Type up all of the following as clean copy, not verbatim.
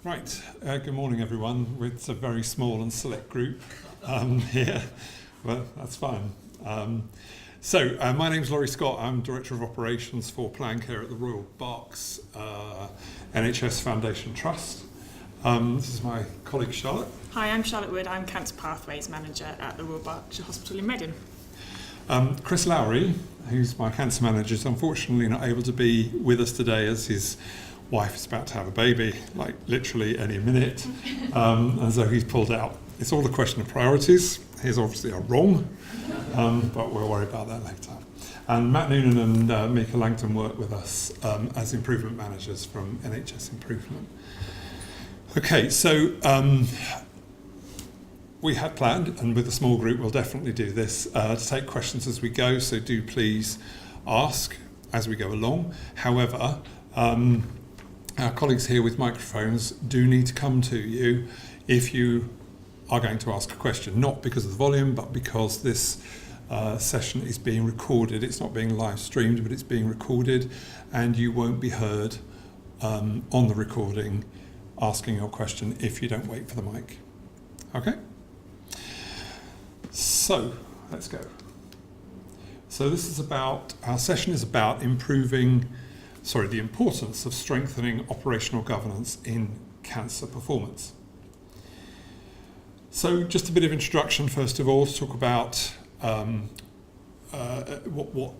Right, good morning everyone. It's a very small and select group here, but that's fine. My name's Laurie Scott. I'm Director of Operations for Plan Care at the Royal Berks NHS Foundation Trust. This is my colleague Charlotte. Hi, I'm Charlotte Wood. I'm Cancer Pathways Manager at the Royal Berkshire Hospital in Reading. Chris Lowry, who's my cancer manager, is unfortunately not able to be with us today as his wife is about to have a baby, like literally any minute, and so he's pulled out. It's all a question of priorities. His obviously are wrong, but we'll worry about that later. And Matt Noonan and Mika Langton work with us as improvement managers from NHS Improvement. Okay, so we had planned, and with a small group we'll definitely do this, to take questions as we go, so do please ask as we go along. However, our colleagues here with microphones do need to come to you if you are going to ask a question, not because of the volume, but because this session is being recorded. It's not being live streamed, but it's being recorded, and you won't be heard on the recording asking your question if you don't wait for the mic. Okay? So, let's go. So this is about, our session is about the importance of strengthening operational governance in cancer performance. So just a bit of introduction first of all to talk about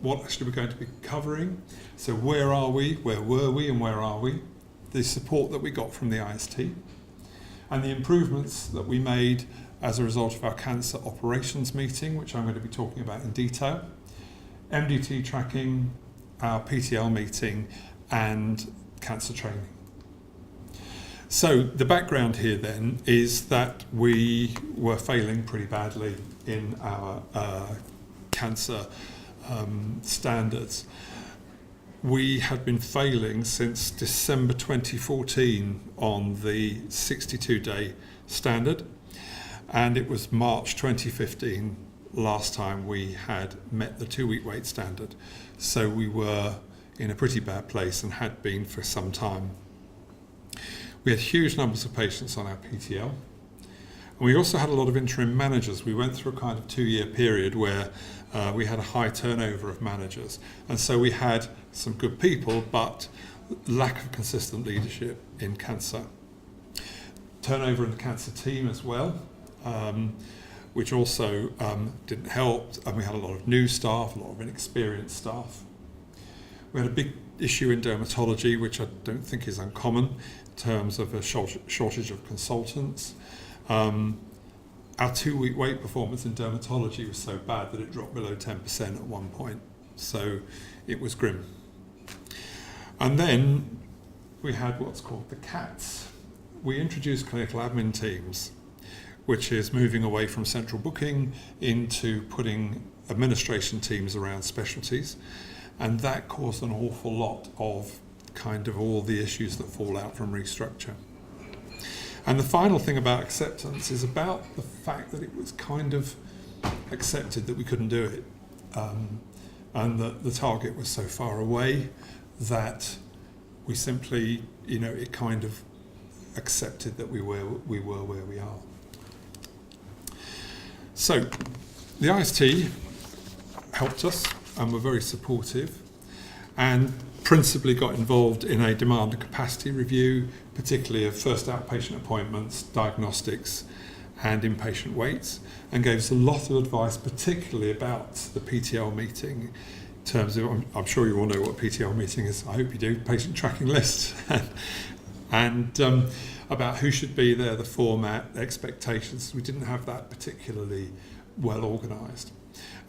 what actually we're going to be covering. So where are we, where were we, and where are we? The support that we got from the IST and the improvements that we made as a result of our cancer operations meeting, which I'm going to be talking about in detail, MDT tracking, our PTL meeting, and cancer training. So the background here then is that we were failing pretty badly in our cancer standards. We had been failing since December 2014 on the 62-day standard, and it was March 2015 last time we had met the 2-week wait standard. So we were in a pretty bad place and had been for some time. We had huge numbers of patients on our PTL. And we also had a lot of interim managers. We went through a kind of 2-year period where we had a high turnover of managers. And so we had some good people, but lack of consistent leadership in cancer. Turnover in the cancer team as well, which also didn't help. And we had a lot of new staff, a lot of inexperienced staff. We had a big issue in dermatology, which I don't think is uncommon in terms of a shortage of consultants. Our 2-week wait performance in dermatology was so bad that it dropped below 10% at one point. So it was grim. And then we had what's called the CATs. We introduced clinical admin teams, which is moving away from central booking into putting administration teams around specialties. And that caused an awful lot of kind of all the issues that fall out from restructure. And the final thing about acceptance is about the fact that it was kind of accepted that we couldn't do it. And that the target was so far away that we simply, it kind of accepted that we were where we are. So the IST helped us and were very supportive, and principally got involved in a demand and capacity review, particularly of first outpatient appointments, diagnostics and inpatient waits, and gave us a lot of advice, particularly about the PTL meeting, in terms of, I'm sure you all know what PTL meeting is, I hope you do, patient tracking list, and about who should be there, the format, expectations. We didn't have that particularly well organised.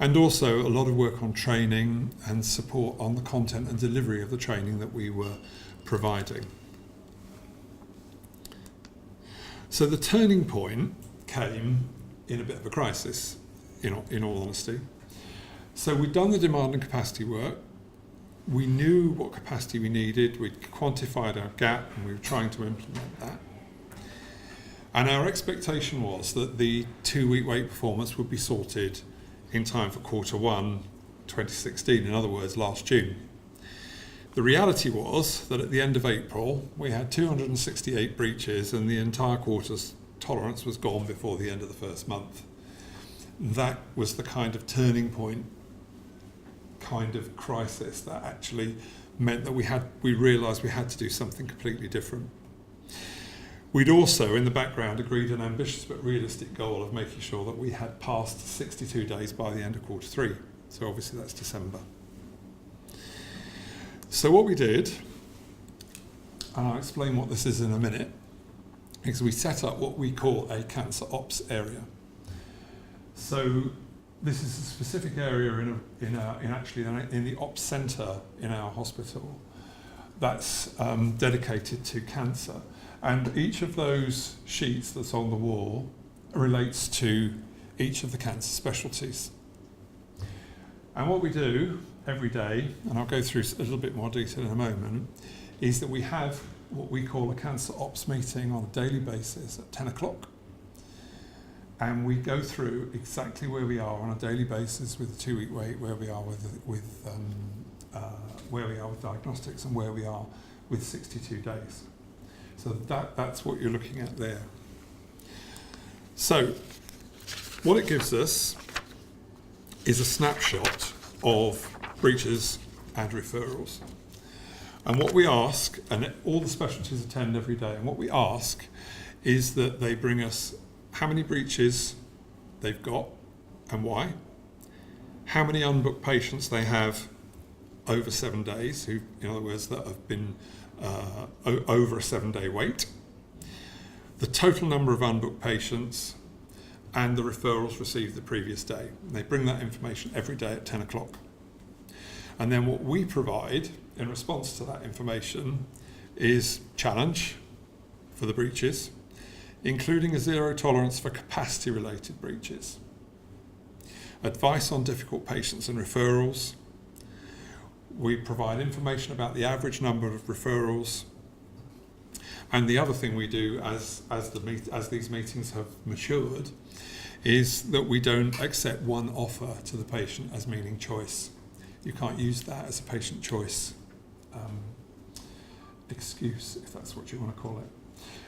And also a lot of work on training and support on the content and delivery of the training that we were providing. So the turning point came in a bit of a crisis, in all honesty. So we'd done the demand and capacity work. We knew what capacity we needed. We'd quantified our gap and we were trying to implement that. And our expectation was that the 2-week wait performance would be sorted in time for Q1 2016, in other words, last June. The reality was that at the end of April, we had 268 breaches and the entire quarter's tolerance was gone before the end of the first month. That was the kind of turning point, kind of crisis that actually meant that we realised we had to do something completely different. We'd also, in the background, agreed an ambitious but realistic goal of making sure that we had passed 62 days by the end of quarter 3. So obviously that's December. So what we did, and I'll explain what this is in a minute, is we set up what we call a cancer ops area. So this is a specific area in the ops centre in our hospital that's dedicated to cancer. And each of those sheets that's on the wall relates to each of the cancer specialties. And what we do every day, and I'll go through a little bit more detail in a moment, is that we have what we call a cancer ops meeting on a daily basis at 10 o'clock. And we go through exactly where we are on a daily basis with the 2-week wait, where we are with diagnostics, and where we are with 62 days. So that's what you're looking at there. So what it gives us is a snapshot of breaches and referrals. And what we ask, and all the specialties attend every day, and what we ask is that they bring us how many breaches they've got and why, how many unbooked patients they have over 7 days, who, in other words, that have been over a 7-day wait, the total number of unbooked patients, and the referrals received the previous day. And they bring that information every day at 10 o'clock. And then what we provide in response to that information is challenge for the breaches, including a zero tolerance for capacity-related breaches, advice on difficult patients and referrals. We provide information about the average number of referrals. And the other thing we do as these meetings have matured is that we don't accept one offer to the patient as meaning choice. You can't use that as a patient choice excuse, if that's what you want to call it.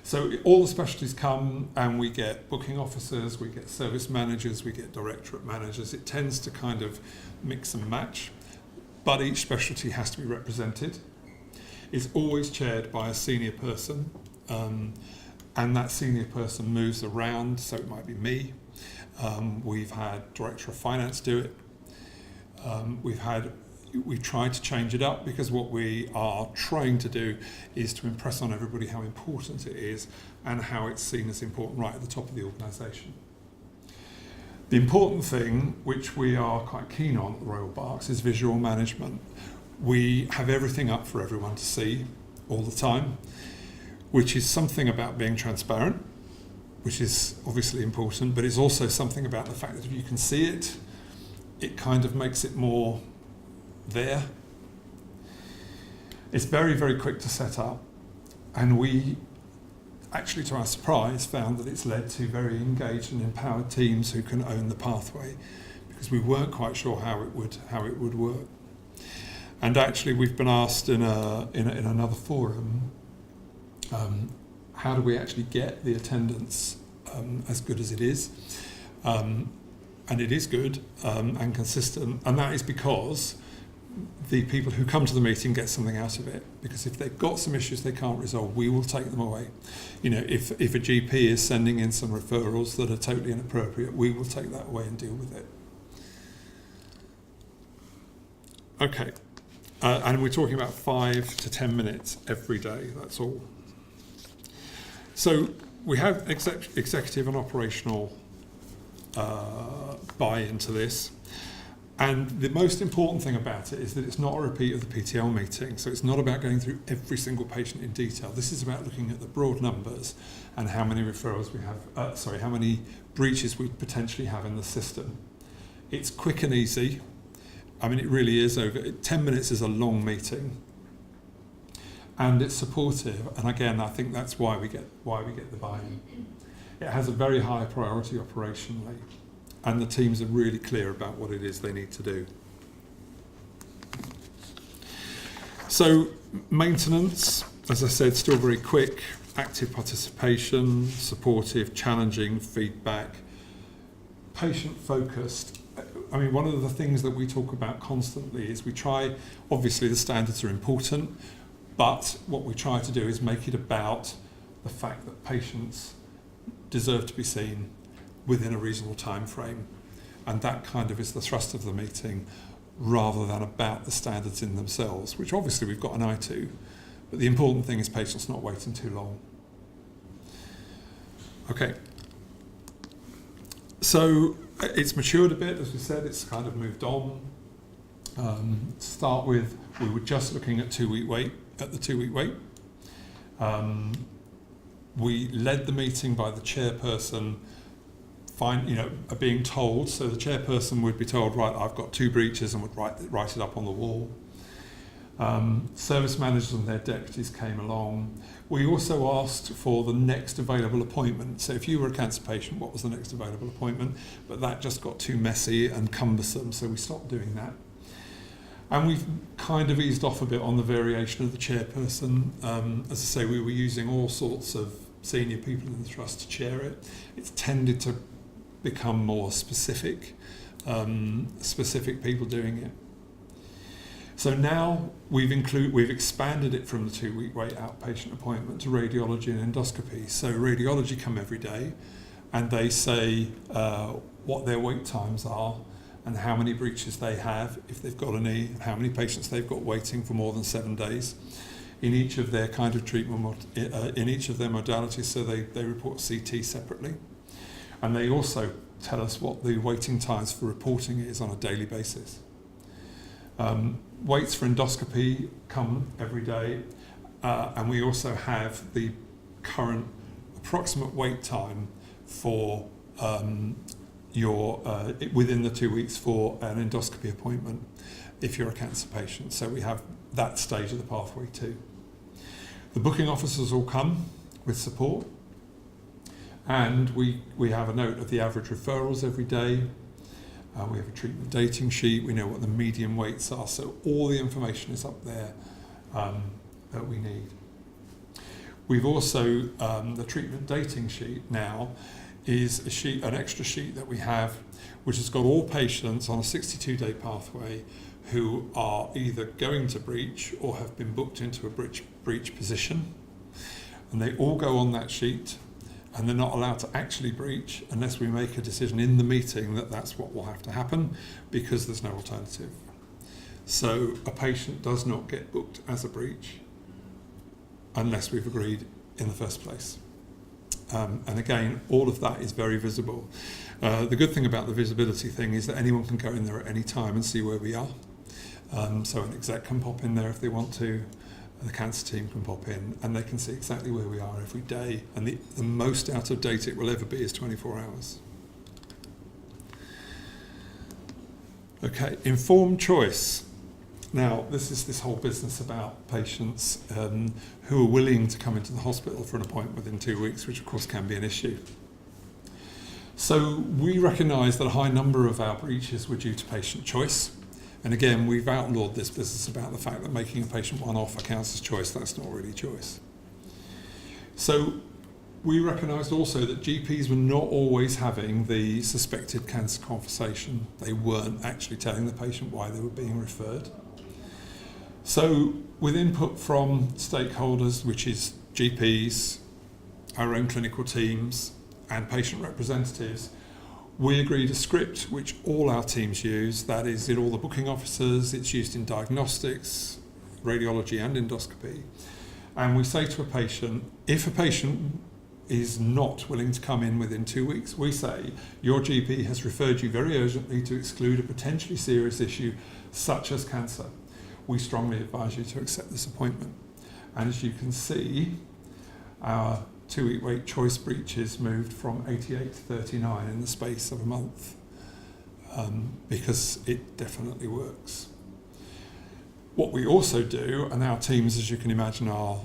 So all the specialties come, and we get booking officers, we get service managers, we get directorate managers. It tends to kind of mix and match, but each specialty has to be represented. It's always chaired by a senior person, and that senior person moves around, so it might be me. We've had Director of Finance do it. We've tried to change it up, because what we are trying to do is to impress on everybody how important it is and how it's seen as important right at the top of the organisation. The important thing, which we are quite keen on at the Royal Berks, is visual management. We have everything up for everyone to see all the time, which is something about being transparent, which is obviously important, but it's also something about the fact that if you can see it, it kind of makes it more there. It's very, very quick to set up, and we actually, to our surprise, found that it's led to very engaged and empowered teams who can own the pathway, because we weren't quite sure how it would work. And actually, we've been asked in another forum, how do we actually get the attendance as good as it is? And it is good and consistent, and that is because the people who come to the meeting get something out of it. Because if they've got some issues they can't resolve, we will take them away. You know, if a GP is sending in some referrals that are totally inappropriate, we will take that away and deal with it. Okay, and we're talking about 5 to 10 minutes every day, that's all. So we have executive and operational buy-in to this. And the most important thing about it is that it's not a repeat of the PTL meeting. So it's not about going through every single patient in detail. This is about looking at the broad numbers and how many referrals we have, how many breaches we potentially have in the system. It's quick and easy. I mean, it really is. 10 minutes is a long meeting. And it's supportive. And again, I think that's why we get the buy-in. It has a very high priority operationally, and the teams are really clear about what it is they need to do. So maintenance, as I said, still very quick, active participation, supportive, challenging feedback, patient-focused. I mean, one of the things that we talk about constantly is we try, obviously the standards are important, but what we try to do is make it about the fact that patients deserve to be seen within a reasonable time frame. And that kind of is the thrust of the meeting, rather than about the standards in themselves, which obviously we've got an eye to. But the important thing is patients not waiting too long. Okay. So it's matured a bit, as we said, it's kind of moved on. To start with, we were just looking at the 2-week wait. We led the meeting by the chairperson being told, so the chairperson would be told, right, I've got 2 breaches, and would write it up on the wall. Service managers and their deputies came along. We also asked for the next available appointment. So if you were a cancer patient, what was the next available appointment? But that just got too messy and cumbersome, so we stopped doing that. And we've kind of eased off a bit on the variation of the chairperson. As I say, we were using all sorts of senior people in the trust to chair it. It's tended to become more specific people doing it. So now we've expanded it from the 2-week wait outpatient appointment to radiology and endoscopy. So radiology come every day, and they say what their wait times are and how many breaches they have, if they've got any, and how many patients they've got waiting for more than 7 days in each of their kind of treatment, in each of their modalities. So they report CT separately. And they also tell us what the waiting times for reporting is on a daily basis. Waits for endoscopy come every day, and we also have the current approximate wait time for within the 2 weeks for an endoscopy appointment if you're a cancer patient. So we have that stage of the pathway too. The booking officers all come with support, and we have a note of the average referrals every day. We have a treatment dating sheet. We know what the median weights are, so all the information is up there that we need. We've also, the treatment dating sheet now is an extra sheet that we have, which has got all patients on a 62-day pathway who are either going to breach or have been booked into a breach position. And they all go on that sheet, and they're not allowed to actually breach unless we make a decision in the meeting that that's what will have to happen, because there's no alternative. So a patient does not get booked as a breach unless we've agreed in the first place. And again, all of that is very visible. The good thing about the visibility thing is that anyone can go in there at any time and see where we are. So an exec can pop in there if they want to, the cancer team can pop in, and they can see exactly where we are every day. And the most out of date it will ever be is 24 hours. Okay, informed choice. Now, this is this whole business about patients who are willing to come into the hospital for an appointment within 2 weeks, which of course can be an issue. So we recognise that a high number of our breaches were due to patient choice. And again, we've outlawed this business about the fact that making a patient one-off counts as choice. That's not really choice. So we recognised also that GPs were not always having the suspected cancer conversation. They weren't actually telling the patient why they were being referred. So with input from stakeholders, which is GPs, our own clinical teams, and patient representatives, we agreed a script which all our teams use. That is in all the booking officers, it's used in diagnostics, radiology and endoscopy. And we say to a patient, if a patient is not willing to come in within 2 weeks, we say, your GP has referred you very urgently to exclude a potentially serious issue such as cancer. We strongly advise you to accept this appointment. And as you can see, our 2-week wait choice breaches moved from 88 to 39 in the space of a month, because it definitely works. What we also do, and our teams, as you can imagine, are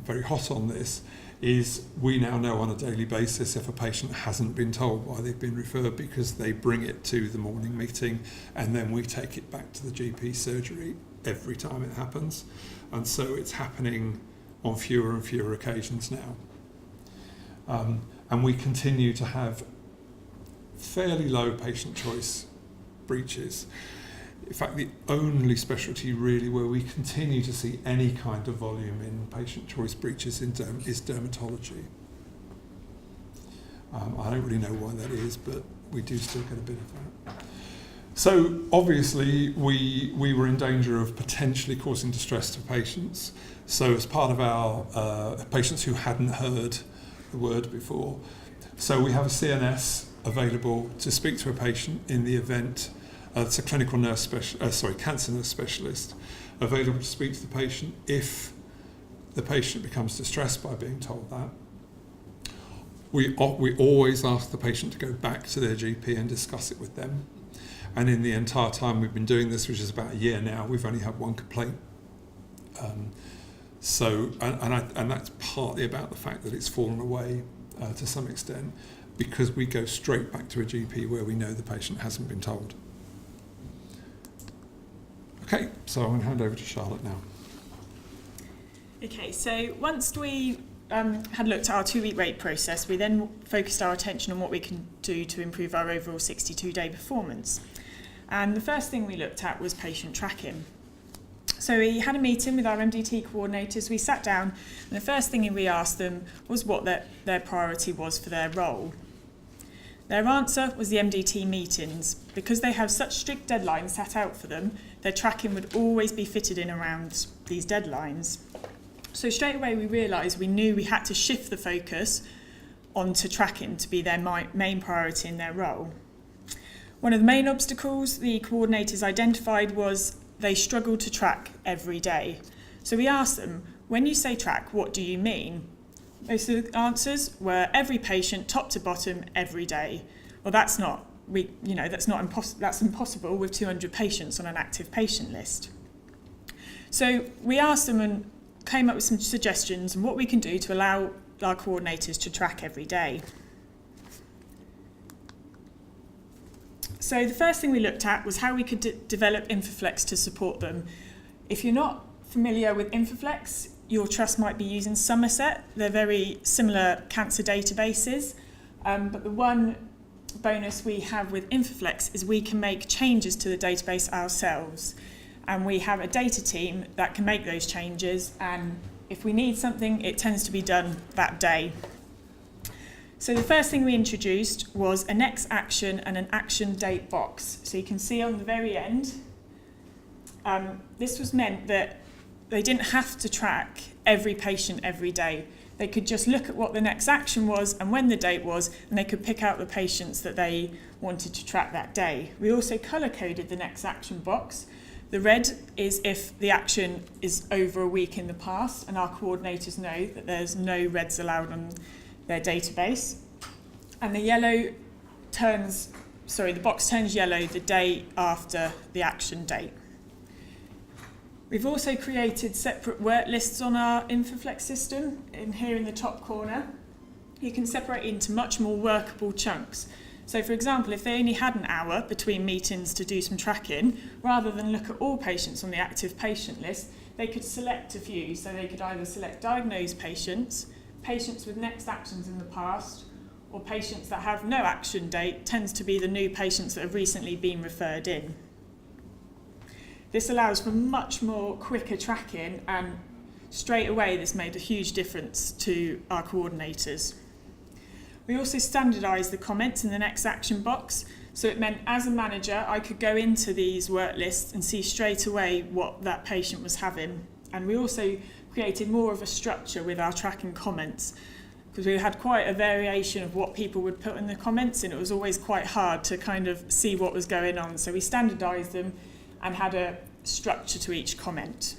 very hot on this, is we now know on a daily basis if a patient hasn't been told why they've been referred, because they bring it to the morning meeting and then we take it back to the GP surgery every time it happens, and so it's happening on fewer and fewer occasions now. And we continue to have fairly low patient choice breaches. In fact, the only specialty really where we continue to see any kind of volume in patient choice breaches is dermatology. I don't really know why that is, but we do still get a bit of that. So obviously we were in danger of potentially causing distress to patients. So as part of our patients who hadn't heard the word before, so we have a CNS available to speak to a patient in the event. It's a clinical nurse cancer nurse specialist available to speak to the patient if the patient becomes distressed by being told that. We always ask the patient to go back to their GP and discuss it with them. And in the entire time we've been doing this, which is about a year now, we've only had one complaint. And that's partly about the fact that it's fallen away to some extent, because we go straight back to a GP where we know the patient hasn't been told. Okay, so I'm going to hand over to Charlotte now. Okay, so once we had looked at our 2-week rate process, we then focused our attention on what we can do to improve our overall 62-day performance. And the first thing we looked at was patient tracking. So we had a meeting with our MDT coordinators. We sat down, and the first thing we asked them was what their priority was for their role. Their answer was the MDT meetings. Because they have such strict deadlines set out for them, their tracking would always be fitted in around these deadlines. So straight away we realised we knew we had to shift the focus onto tracking to be their main priority in their role. One of the main obstacles the coordinators identified was they struggled to track every day. So we asked them, when you say track, what do you mean? Most of the answers were every patient, top to bottom, every day. Well, that's impossible with 200 patients on an active patient list. So we asked them and came up with some suggestions on what we can do to allow our coordinators to track every day. So the first thing we looked at was how we could develop InterFlex to support them. If you're not familiar with InterFlex, your trust might be using Somerset. They're very similar cancer databases, but the one bonus we have with InterFlex is we can make changes to the database ourselves. And we have a data team that can make those changes, and if we need something, it tends to be done that day. So the first thing we introduced was a next action and an action date box. So you can see on the very end, this was meant that they didn't have to track every patient every day. They could just look at what the next action was and when the date was, and they could pick out the patients that they wanted to track that day. We also colour-coded the next action box. The red is if the action is over a week in the past, and our coordinators know that there's no reds allowed on their database. And the box turns yellow the day after the action date. We've also created separate work lists on our InterFlex system. In here in the top corner, you can separate into much more workable chunks. So for example, if they only had an hour between meetings to do some tracking, rather than look at all patients on the active patient list, they could select a few. So they could either select diagnosed patients, patients with next actions in the past, or patients that have no action date, tends to be the new patients that have recently been referred in. This allows for much more quicker tracking, and straight away this made a huge difference to our coordinators. We also standardised the comments in the next action box, so it meant as a manager I could go into these work lists and see straight away what that patient was having. And we also created more of a structure with our tracking comments, because we had quite a variation of what people would put in the comments, and it was always quite hard to kind of see what was going on. So we standardised them and had a structure to each comment.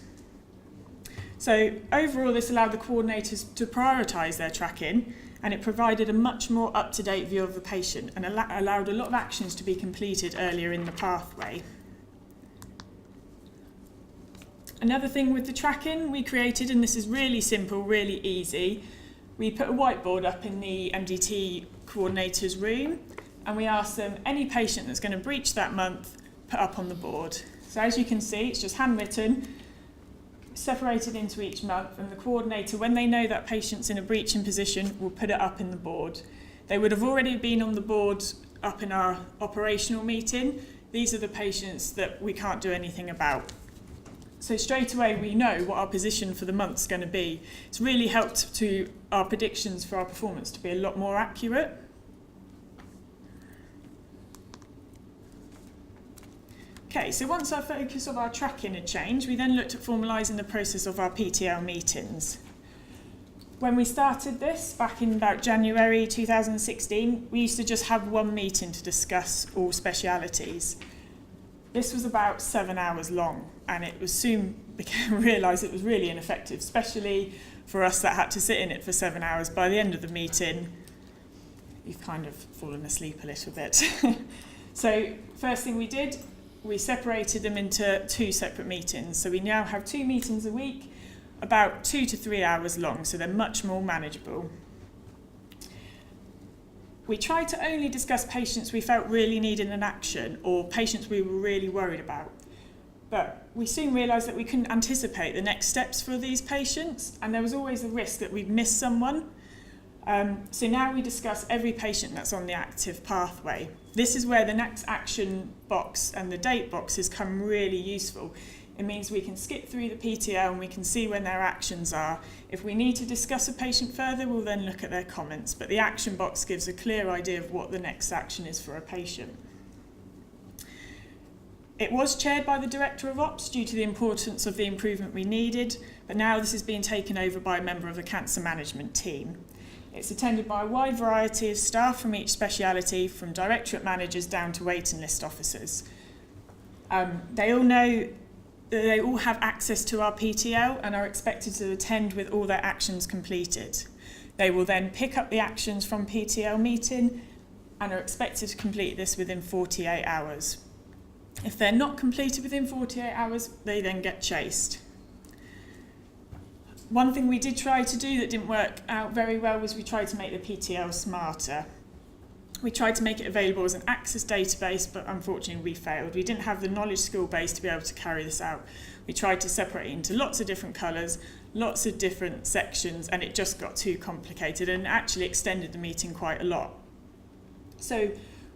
So overall this allowed the coordinators to prioritise their tracking, and it provided a much more up-to-date view of the patient and allowed a lot of actions to be completed earlier in the pathway. Another thing with the tracking we created, and this is really simple, really easy, we put a whiteboard up in the MDT coordinator's room, and we asked them any patient that's going to breach that month, put up on the board. So as you can see, it's just handwritten, separated into each month, and the coordinator, when they know that patient's in a breaching position, will put it up in the board. They would have already been on the board up in our operational meeting. These are the patients that we can't do anything about. So straight away we know what our position for the month's going to be. It's really helped to our predictions for our performance to be a lot more accurate. Okay, so once our focus of our tracking had changed, we then looked at formalising the process of our PTL meetings. When we started this back in about January 2016, we used to just have one meeting to discuss all specialities. This was about 7 hours long, and it was soon realised it was really ineffective, especially for us that had to sit in it for 7 hours. By the end of the meeting, you've kind of fallen asleep a little bit. So first thing we did, we separated them into 2 separate meetings. So we now have 2 meetings a week, about 2 to 3 hours long, so they're much more manageable. We tried to only discuss patients we felt really needed an action or patients we were really worried about. But we soon realised that we couldn't anticipate the next steps for these patients, and there was always a risk that we'd miss someone. So now we discuss every patient that's on the active pathway. This is where the next action box and the date boxes come really useful. It means we can skip through the PTL and we can see when their actions are. If we need to discuss a patient further, we'll then look at their comments. But the action box gives a clear idea of what the next action is for a patient. It was chaired by the Director of Ops due to the importance of the improvement we needed, but now this is being taken over by a member of the cancer management team. It's attended by a wide variety of staff from each speciality, from directorate managers down to waiting list officers. They all have access to our PTL and are expected to attend with all their actions completed. They will then pick up the actions from PTL meeting and are expected to complete this within 48 hours. If they're not completed within 48 hours, they then get chased. One thing we did try to do that didn't work out very well was we tried to make the PTL smarter. We tried to make it available as an access database, but unfortunately we failed. We didn't have the knowledge skill base to be able to carry this out. We tried to separate it into lots of different colours, lots of different sections, and it just got too complicated and actually extended the meeting quite a lot. So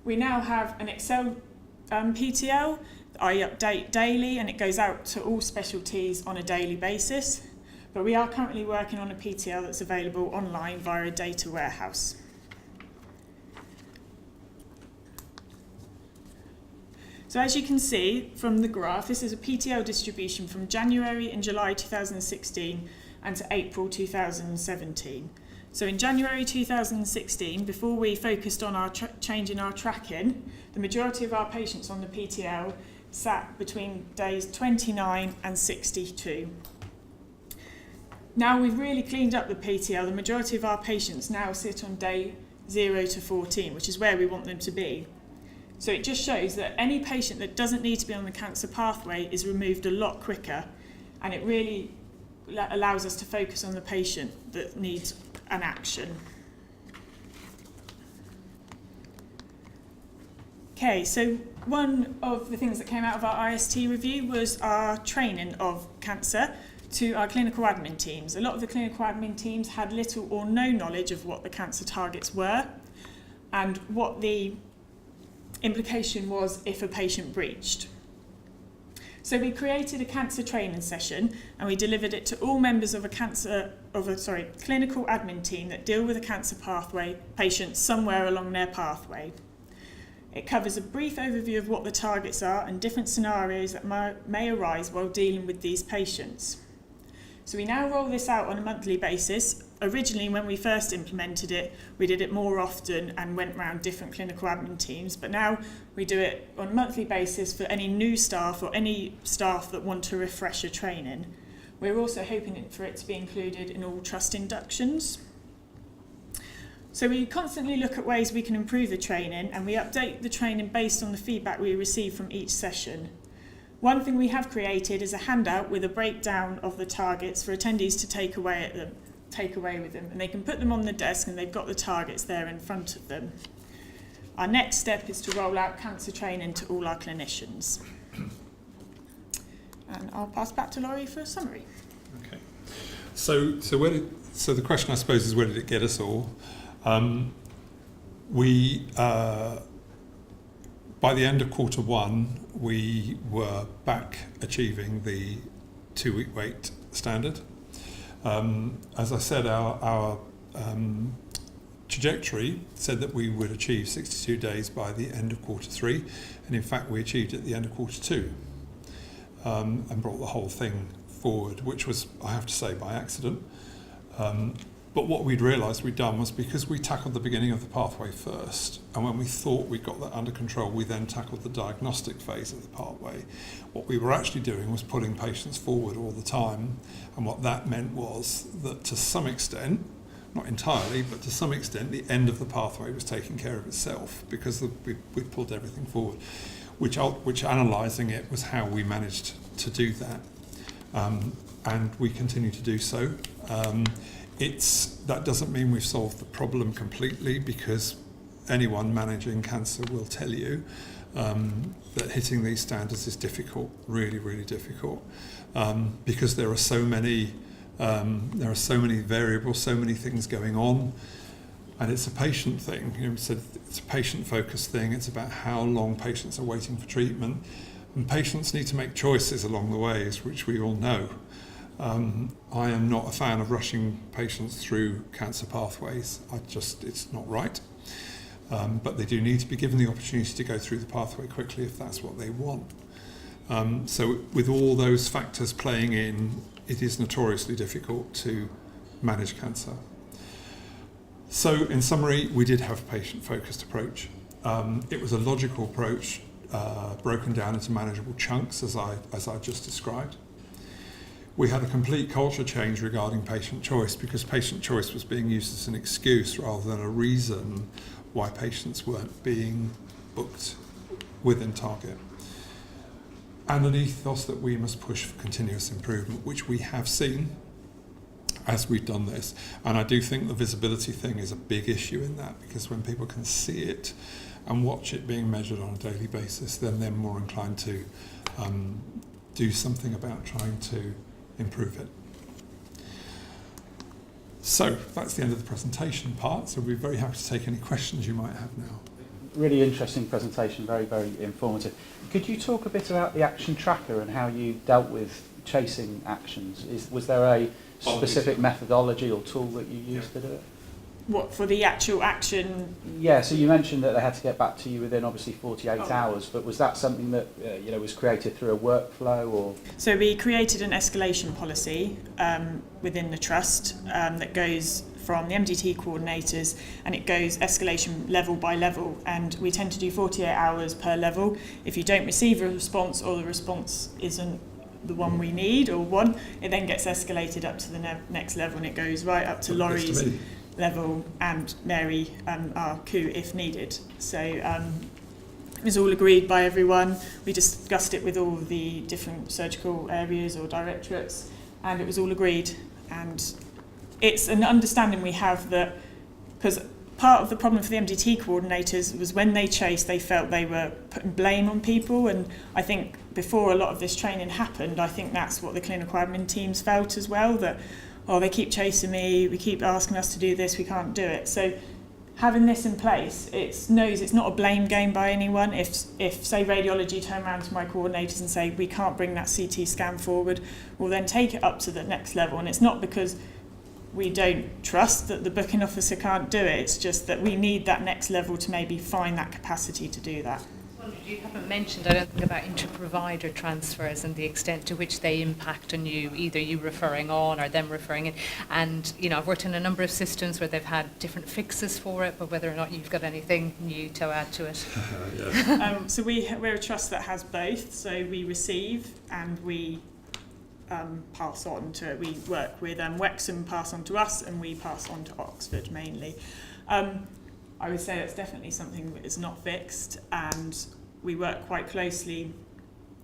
we now have an Excel PTL that I update daily, and it goes out to all specialties on a daily basis. But we are currently working on a PTL that's available online via a data warehouse. So as you can see from the graph, this is a PTL distribution from January and July 2016 and to April 2017. So in January 2016, before we focused on our change in our tracking, the majority of our patients on the PTL sat between days 29 and 62. Now we've really cleaned up the PTL, the majority of our patients now sit on day 0 to 14, which is where we want them to be. So it just shows that any patient that doesn't need to be on the cancer pathway is removed a lot quicker, and it really allows us to focus on the patient that needs an action. Okay, so one of the things that came out of our IST review was our training of cancer to our clinical admin teams. A lot of the clinical admin teams had little or no knowledge of what the cancer targets were and what the implication was if a patient breached. So we created a cancer training session and we delivered it to all members of a clinical admin team that deal with a cancer pathway patient somewhere along their pathway. It covers a brief overview of what the targets are and different scenarios that may arise while dealing with these patients. So we now roll this out on a monthly basis. Originally, when we first implemented it, we did it more often and went around different clinical admin teams, but now we do it on a monthly basis for any new staff or any staff that want to refresh a training. We're also hoping for it to be included in all trust inductions. So we constantly look at ways we can improve the training, and we update the training based on the feedback we receive from each session. One thing we have created is a handout with a breakdown of the targets for attendees to take away with them, and they can put them on the desk and they've got the targets there in front of them. Our next step is to roll out cancer training to all our clinicians. And I'll pass back to Laurie for a summary. Okay. So the question, I suppose, is where did it get us all? By the end of Q1, we were back achieving the 2-week wait standard. As I said, our trajectory said that we would achieve 62 days by the end of Q3, and in fact we achieved it at the end of Q2, and brought the whole thing forward, which was, I have to say, by accident. But what we'd realised we'd done was, because we tackled the beginning of the pathway first, and when we thought we'd got that under control, we then tackled the diagnostic phase of the pathway. What we were actually doing was pulling patients forward all the time, and what that meant was that, to some extent, not entirely, but to some extent, the end of the pathway was taking care of itself, because we pulled everything forward, which analysing it was how we managed to do that, and we continue to do so. That doesn't mean we've solved the problem completely, because anyone managing cancer will tell you that hitting these standards is difficult, really, really difficult, because there are so many variables, so many things going on, and it's a patient thing. It's a patient-focused thing. It's about how long patients are waiting for treatment, and patients need to make choices along the way, which we all know. I am not a fan of rushing patients through cancer pathways. It's not right. But they do need to be given the opportunity to go through the pathway quickly if that's what they want. So with all those factors playing in, it is notoriously difficult to manage cancer. So in summary, we did have a patient-focused approach. It was a logical approach, broken down into manageable chunks, as I just described. We had a complete culture change regarding patient choice, because patient choice was being used as an excuse rather than a reason why patients weren't being booked within target. And an ethos that we must push for continuous improvement, which we have seen as we've done this. And I do think the visibility thing is a big issue in that, because when people can see it and watch it being measured on a daily basis, then they're more inclined to do something about trying to improve it. So that's the end of the presentation part, so we'd be very happy to take any questions you might have now. Really interesting presentation, very, very informative. Could you talk a bit about the action tracker and how you dealt with chasing actions? Was there a specific methodology or tool that you used to do it? What, for the actual action? Yeah, so you mentioned that they had to get back to you within obviously 48 hours, but was that something that was created through a workflow or? So we created an escalation policy within the trust that goes from the MDT coordinators, and it goes escalation level by level, and we tend to do 48 hours per level. If you don't receive a response, or the response isn't the one we need or want, it then gets escalated up to the next level, and it goes right up to Laurie's level and Mary our coup if needed. So it was all agreed by everyone. We discussed it with all the different surgical areas or directorates, and it was all agreed. And it's an understanding we have that, because part of the problem for the MDT coordinators was when they chased, they felt they were putting blame on people, and I think before a lot of this training happened, I think that's what the clinical admin teams felt as well, that they keep chasing me, we keep asking us to do this, we can't do it. So having this in place, it knows it's not a blame game by anyone. If say radiology turn around to my coordinators and say we can't bring that CT scan forward, we'll then take it up to the next level, and it's not because we don't trust that the booking officer can't do it, it's just that we need that next level to maybe find that capacity to do that. You haven't mentioned, I don't think, about inter-provider transfers and the extent to which they impact on you, either you referring on or them referring in. And, I've worked in a number of systems where they've had different fixes for it, but whether or not you've got anything new to add to it. So we're a trust that has both. So we receive and we pass on to, we work with Wexham, pass on to us, and we pass on to Oxford mainly. I would say that's definitely something that is not fixed, and we work quite closely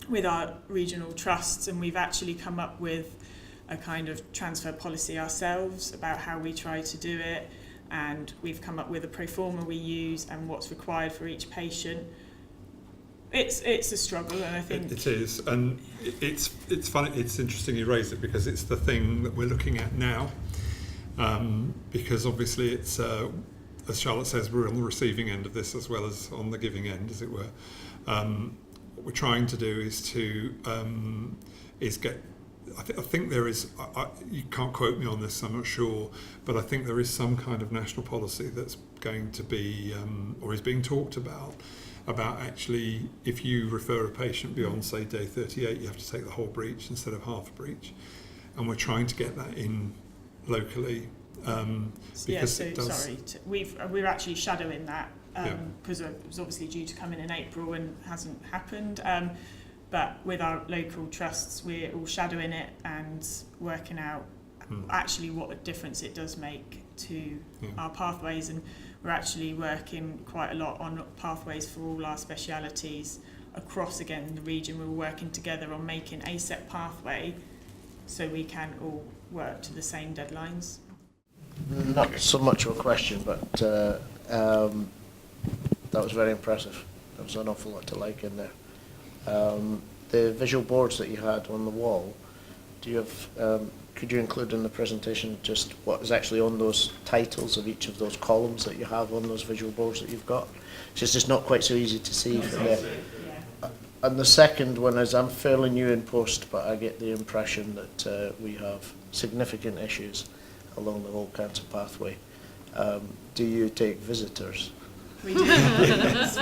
with our regional trusts, and we've actually come up with a kind of transfer policy ourselves about how we try to do it, and we've come up with a pro forma we use and what's required for each patient. It's a struggle, and I think It is, and it's funny. It's interesting you raise it because it's the thing that we're looking at now. Because obviously it's, as Charlotte says, we're on the receiving end of this as well as on the giving end, as it were. What we're trying to do is to get. I think there is. You can't quote me on this. I'm not sure, but I think there is some kind of national policy that's going to be or is being talked about actually, if you refer a patient beyond, say, day 38, you have to take the whole breech instead of half a breech, and we're trying to get that in locally because it does. We're actually shadowing that because it was obviously due to come in April and hasn't happened. But with our local trusts, we're all shadowing it and working out actually what a difference it does make to our pathways, and we're actually working quite a lot on pathways for all our specialities across, again, the region. We're working together on making a set pathway so we can all work to the same deadlines. Not so much of a question, but that was very impressive. There was an awful lot to like in there. The visual boards that you had on the wall, do you have? Could you include in the presentation just what is actually on those titles of each of those columns that you have on those visual boards that you've got? It's just not quite so easy to see from there. And the second one is, I'm fairly new in post, but I get the impression that we have significant issues along the whole cancer pathway. Do you take visitors? We do. Because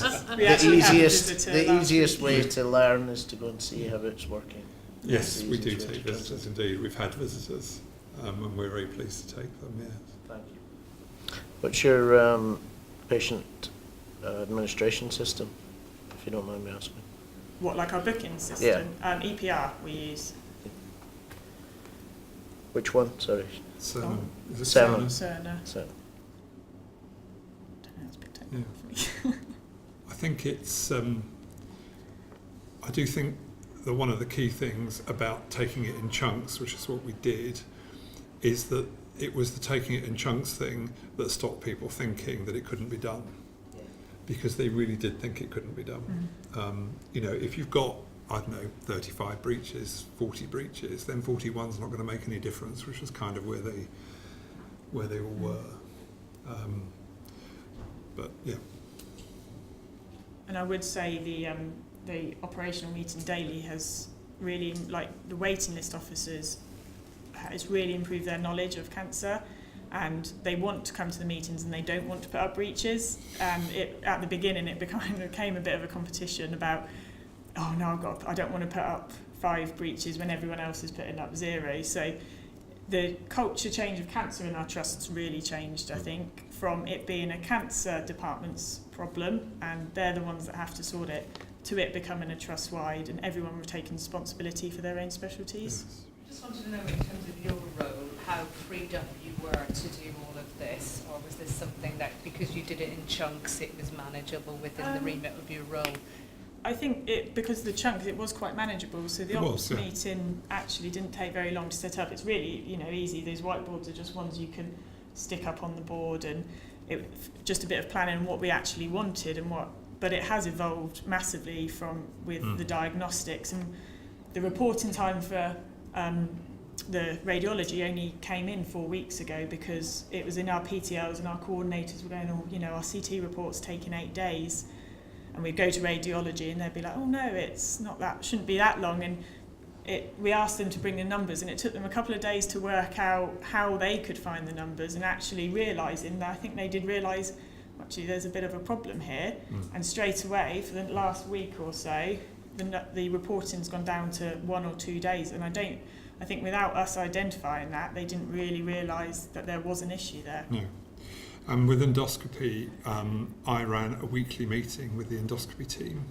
the the easiest way to learn is to go and see how it's working. Yes, we do take visitors indeed. We've had visitors, and we're very pleased to take them. Yes. Thank you. What's your patient administration system, if you don't mind me asking? What, like our booking system? Yeah. EPR we use. Which one? Sorry. Cerner. Is it Cerner. Cerner. Cerner. Yeah. I think it's. I do think that one of the key things about taking it in chunks, which is what we did, is that it was the taking it in chunks thing that stopped people thinking that it couldn't be done, because they really did think it couldn't be done. You know, if you've got, I don't know, 35 breaches, 40 breaches, then 41's not going to make any difference, which was kind of where they all were. But yeah. And I would say the operational meeting daily has really, like the waiting list officers, has really improved their knowledge of cancer, and they want to come to the meetings and they don't want to put up breaches. And at the beginning it became a bit of a competition about, oh no, I don't want to put up 5 breaches when everyone else is putting up 0. So the culture change of cancer in our trusts really changed, I think, from it being a cancer department's problem and they're the ones that have to sort it, to it becoming a trust-wide and everyone taking responsibility for their own specialties. Yes. I just wanted to know, in terms of your role, how freed up you were to do all of this, or was this something that, because you did it in chunks, it was manageable within the remit of your role? I think because of the chunks, it was quite manageable. So the ops meeting actually didn't take very long to set up. It's really, easy. Those whiteboards are just ones you can stick up on the board, and just a bit of planning what we actually wanted and what. But it has evolved massively with the diagnostics, and the reporting time for the radiology only came in 4 weeks ago because it was in our PTLs and our coordinators were going, our CT report's taking 8 days. And we'd go to radiology and they'd be like, oh no, it's not that, shouldn't be that long. And we asked them to bring the numbers, and it took them a couple of days to work out how they could find the numbers, and actually realising that I think they did realise, actually there's a bit of a problem here. And straight away, for the last week or so, the reporting's gone down to 1 or 2 days. And I think without us identifying that, they didn't really realise that there was an issue there. No. And with endoscopy, I ran a weekly meeting with the endoscopy team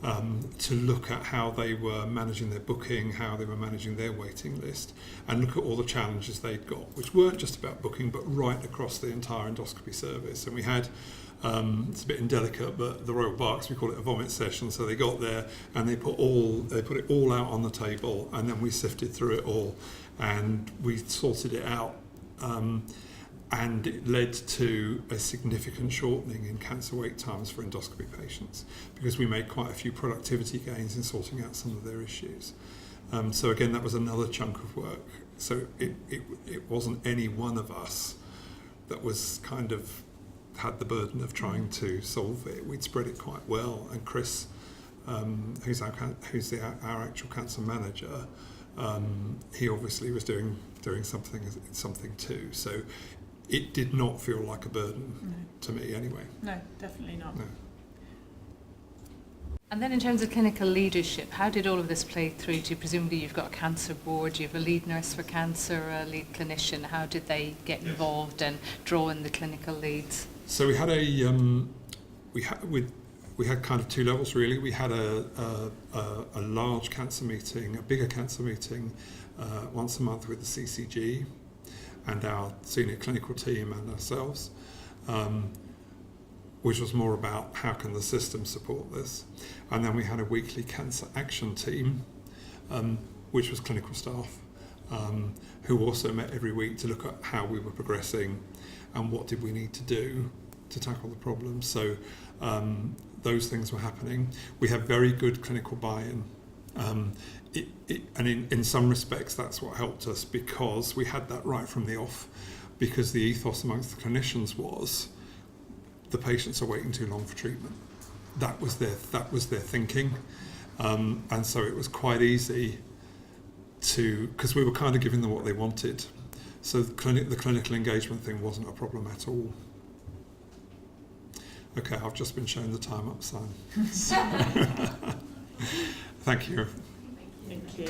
to look at how they were managing their booking, how they were managing their waiting list, and look at all the challenges they'd got, which weren't just about booking, but right across the entire endoscopy service. And we had, it's a bit indelicate, but the Royal Berks, we call it a vomit session. So they got there and they put it all out on the table, and then we sifted through it all and we sorted it out. and it led to a significant shortening in cancer wait times for endoscopy patients because we made quite a few productivity gains in sorting out some of their issues. So again, that was another chunk of work. So it wasn't any one of us that was kind of had the burden of trying to solve it. We'd spread it quite well, and Chris, who's our actual cancer manager, he obviously was doing something too. So it did not feel like a burden to me anyway. No, definitely not. No. And then in terms of clinical leadership, how did all of this play through to, presumably you've got a cancer board, you have a lead nurse for cancer, a lead clinician. How did they get involved and draw in the clinical leads? So we had we had kind of two levels really. We had a large cancer meeting, a bigger cancer meeting once a month with the CCG and our senior clinical team and ourselves, which was more about how can the system support this. And then we had a weekly cancer action team, which was clinical staff, who also met every week to look at how we were progressing and what did we need to do to tackle the problem. So those things were happening. We had very good clinical buy-in. And in some respects that's what helped us, because we had that right from the off, because the ethos amongst the clinicians was the patients are waiting too long for treatment. That was their thinking, and so it was quite easy to, because we were kind of giving them what they wanted, so the clinical engagement thing wasn't a problem at all. Okay, I've just been shown the time up sign. Thank you. Thank you.